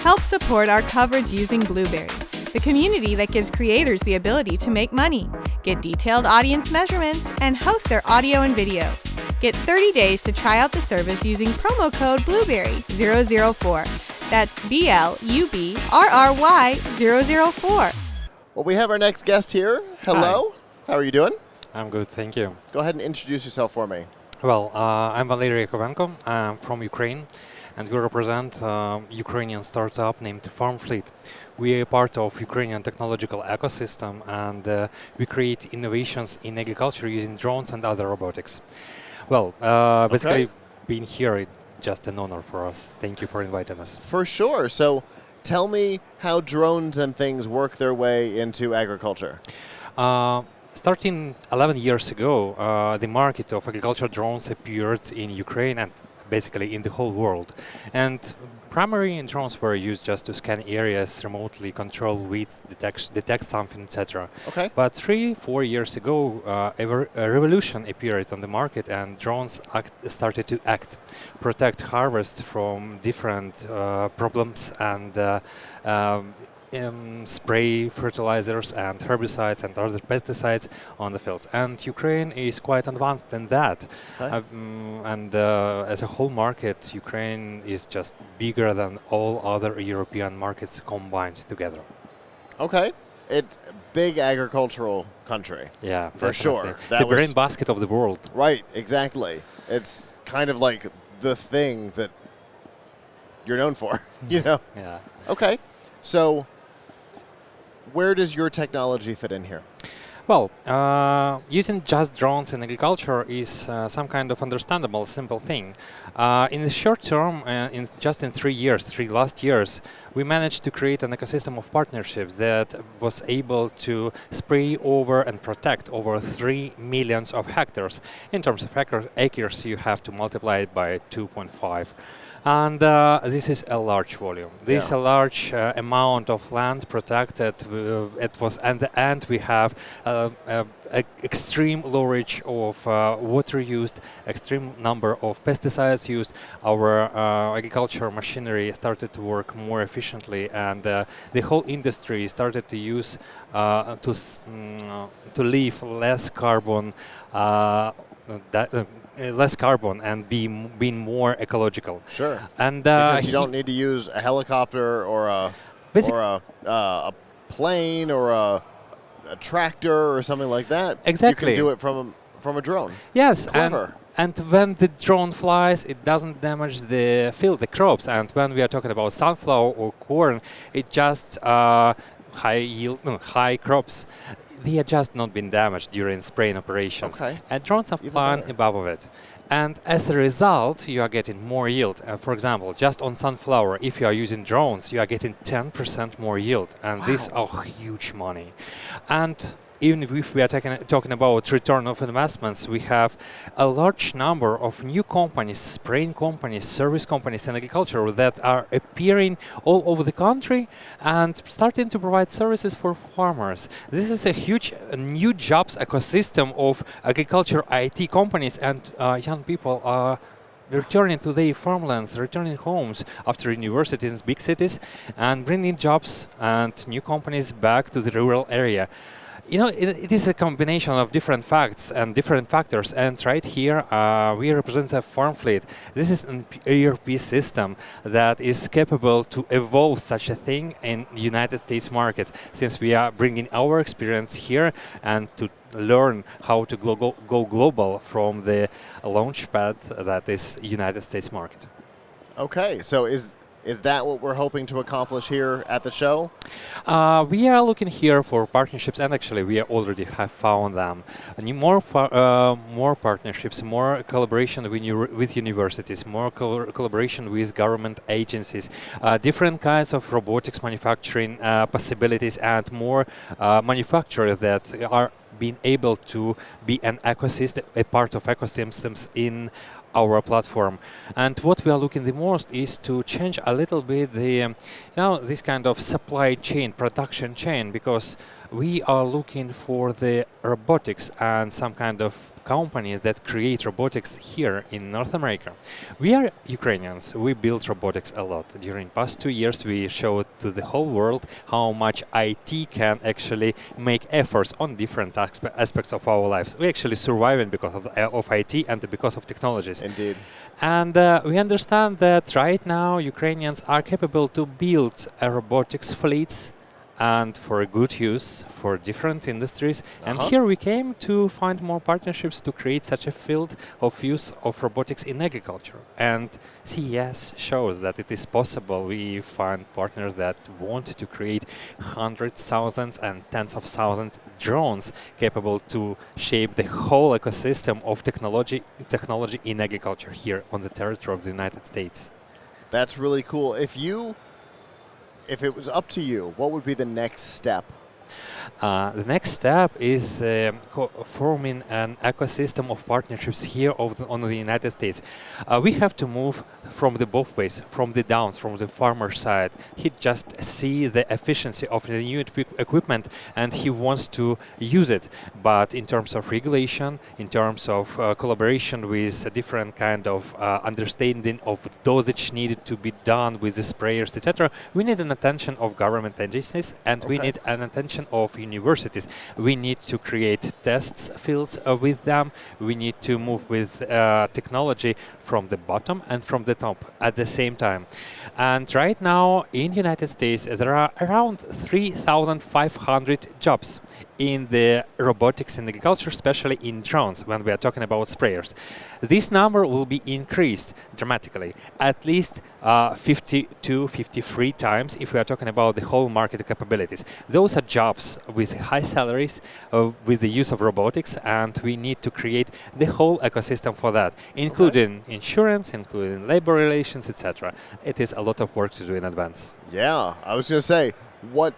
help support our coverage using Blueberry, the community that gives creators the ability to make money, get detailed audience measurements, and host their audio and video. Get 30 days to try out the service using promo code Blueberry004. That's BLUBRRY004. Well, we have our next guest here. Hello. Hi. How are you doing? I'm good, thank you. Go ahead and introduce yourself for me. Well, I'm Valery Yakovenko. I'm from Ukraine, and we represent a Ukrainian startup named FarmFleet. We are part of Ukrainian technological ecosystem, and we create innovations in agriculture using drones and other robotics. Well, basically, being here is just an honor for us. Thank you for inviting us. For sure. So tell me how drones and things work their way into agriculture. Starting 11 years ago, the market of agricultural drones appeared in Ukraine and basically in the whole world. And primary drones were used just to scan areas, remotely control weeds, detect something, etc. Okay. But 3-4 years ago, a revolution appeared on the market, and drones started to protect harvest from different problems, and spray fertilizers and herbicides and other pesticides on the fields. And Ukraine is quite advanced in that. Okay. As a whole market, Ukraine is just bigger than all other European markets combined together. Okay. It's a big agricultural country. Yeah, for definitely. sure. The brain basket of the world. Right, exactly. It's kind of like the thing that you're known for, you know? Yeah. Okay. So where does your technology fit in here? Well, using just drones in agriculture is some kind of understandable, simple thing. In the short term, just in 3 last years, we managed to create an ecosystem of partnerships that was able to spray over and protect over 3 million of hectares. In terms of acres, you have to multiply it by 2.5. And this is a large volume. This is a large amount of land protected. At the end, we have extreme lowerage of water used, extreme number of pesticides used. Our agriculture machinery started to work more efficiently, and the whole industry started to use to leave less carbon. Less carbon and being more ecological. Sure. And because you don't need to use a helicopter or a plane or a tractor or something like that. Exactly. You can do it from a drone. Yes. Clever. And when the drone flies, it doesn't damage the field, the crops. And when we are talking about sunflower or corn, it just high crops. They have just not been damaged during spraying operations. Okay. And drones are flying above it. And as a result, you are getting more yield. For example, just on sunflower, if you are using drones, you are getting 10% more yield. And these are huge money. And even if we are talking about return of investments, we have a large number of new companies, spraying companies, service companies in agriculture that are appearing all over the country and starting to provide services for farmers. This is a huge new jobs ecosystem of agriculture IT companies, and young people are returning to their farmlands, returning homes after universities in big cities, and bringing jobs and new companies back to the rural area. You know, it is a combination of different facts and different factors, and right here we represent a FarmFleet. This is an ERP system that is capable to evolve such a thing in United States market, since we are bringing our experience here and to learn how to go global from the launch pad that is United States market. Okay, so is that what we're hoping to accomplish here at the show? We are looking here for partnerships, and actually we already have found them. More partnerships, more collaboration with universities, more collaboration with government agencies, different kinds of robotics manufacturing possibilities, and more manufacturers that are being able to be an ecosystem, a part of ecosystems in our platform. And what we are looking the most is to change a little bit the this kind of supply chain, production chain, because we are looking for the robotics and some kind of companies that create robotics here in North America. We are Ukrainians. We build robotics a lot. During past 2 years, we showed to the whole world how much IT can actually make efforts on different aspects of our lives. We actually surviving because of IT and because of technologies. Indeed. And we understand that right now Ukrainians are capable to build a robotics fleets and for a good use for different industries. And here we came to find more partnerships to create such a field of use of robotics in agriculture. And CES shows that it is possible. We find partners that want to create hundreds, thousands, and tens of thousands drones capable to shape the whole ecosystem of technology in agriculture here on the territory of the United States. That's really cool. If it was up to you, what would be the next step? The next step is forming an ecosystem of partnerships here on the United States. We have to move from the both ways, from the downs, from the farmer side. He just see the efficiency of the new equipment and he wants to use it. But in terms of regulation, in terms of collaboration with a different kind of understanding of dosage needed to be done with the sprayers, etc., we need an attention of government agencies and we need an attention of universities. We need to create tests fields with them. We need to move with technology from the bottom and from the top at the same time. And right now in the United States there are around 3,500 jobs in the robotics in agriculture, especially in drones when we are talking about sprayers. This number will be increased dramatically, at least 52, 53 times if we are talking about the whole market capabilities. Those are jobs with high salaries, with the use of robotics, and we need to create the whole ecosystem for that, including insurance, including labor relations, etc. It is a lot of work to do in advance. Yeah, I was going to say, what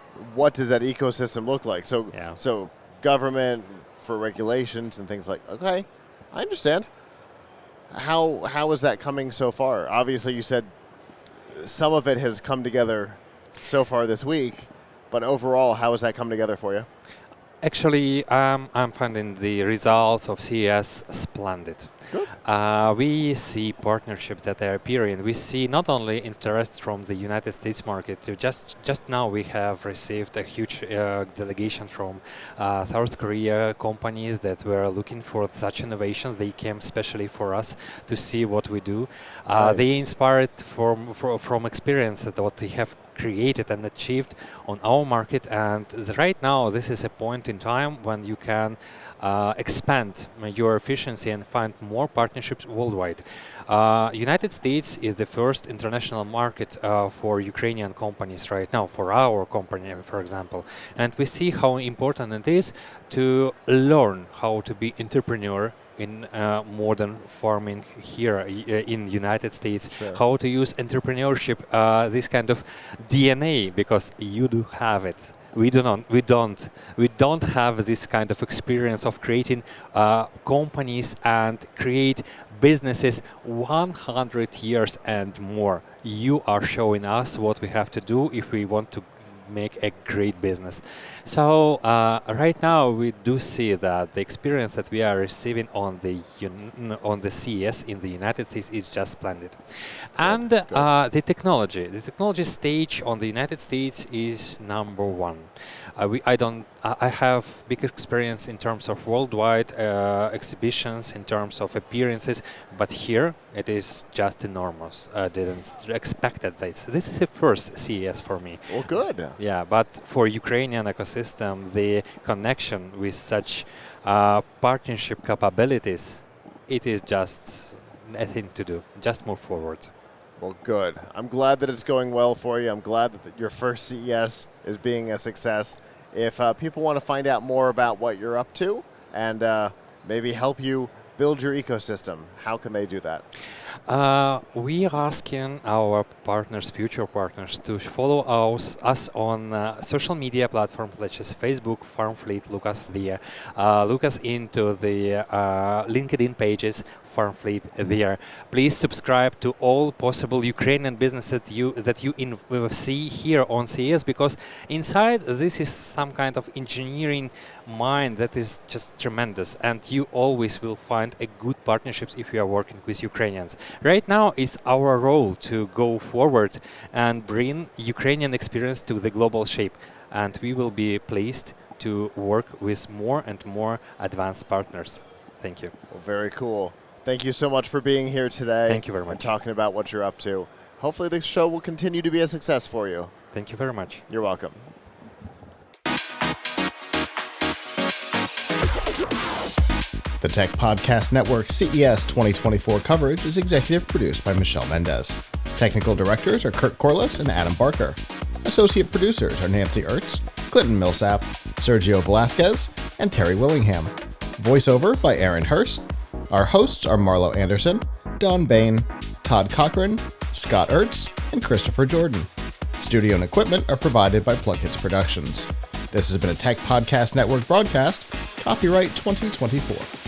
does that ecosystem look like? So government for regulations and things like, okay, I understand. How is that coming so far? Obviously, you said some of it has come together so far this week, but overall, how has that come together for you? Actually, I'm finding the results of CES splendid. We see partnerships that are appearing. We see not only interest from the United States market. Just now we have received a huge delegation from South Korea companies that were looking for such innovations. They came especially for us to see what we do. Nice. They inspired from experience that what they have created and achieved on our market, and right now this is a point in time when you can expand your efficiency and find more partnerships worldwide. United States is the first international market for Ukrainian companies right now, for our company, for example, and we see how important it is to learn how to be entrepreneur in modern farming here in the United States, how to use entrepreneurship, this kind of DNA, because you do have it. We don't have this kind of experience of creating companies and create businesses 100 years and more. You are showing us what we have to do if we want to make a great business. So right now we do see that the experience that we are receiving on the CES in the United States is just splendid. And the technology stage on the United States is number one. I have big experience in terms of worldwide exhibitions, in terms of appearances, but here it is just enormous. I didn't expect that. This is the first CES for me. Well, good. Yeah, but for Ukrainian ecosystem, the connection with such partnership capabilities, it is just a thing to do. Just move forward. Well, good. I'm glad that it's going well for you. I'm glad that your first CES is being a success. If people want to find out more about what you're up to and maybe help you build your ecosystem, how can they do that? We are asking our partners, future partners, to follow us on social media platforms such as Facebook, FarmFleet, look us there. Look us into the LinkedIn pages, FarmFleet there. Please subscribe to all possible Ukrainian businesses that you see here on CES, because inside this is some kind of engineering mind that is just tremendous, and you always will find a good partnerships if you are working with Ukrainians. Right now it's our role to go forward and bring Ukrainian experience to the global shape, and we will be pleased to work with more and more advanced partners. Thank you. Well, very cool. Thank you so much for being here today. Thank you very much. And talking about what you're up to. Hopefully the show will continue to be a success for you. Thank you very much. You're welcome. The Tech Podcast Network CES 2024 coverage is executive produced by Michelle Mendez. Technical directors are Kurt Corliss and Adam Barker. Associate producers are Nancy Ertz, Clinton Millsap, Sergio Velasquez, and Terry Willingham. Voiceover by Aaron Hurst. Our hosts are Marlo Anderson, Don Bain, Todd Cochran, Scott Ertz, and Christopher Jordan. Studio and equipment are provided by PLUGHITZ Productions. This has been a Tech Podcast Network broadcast, copyright 2024.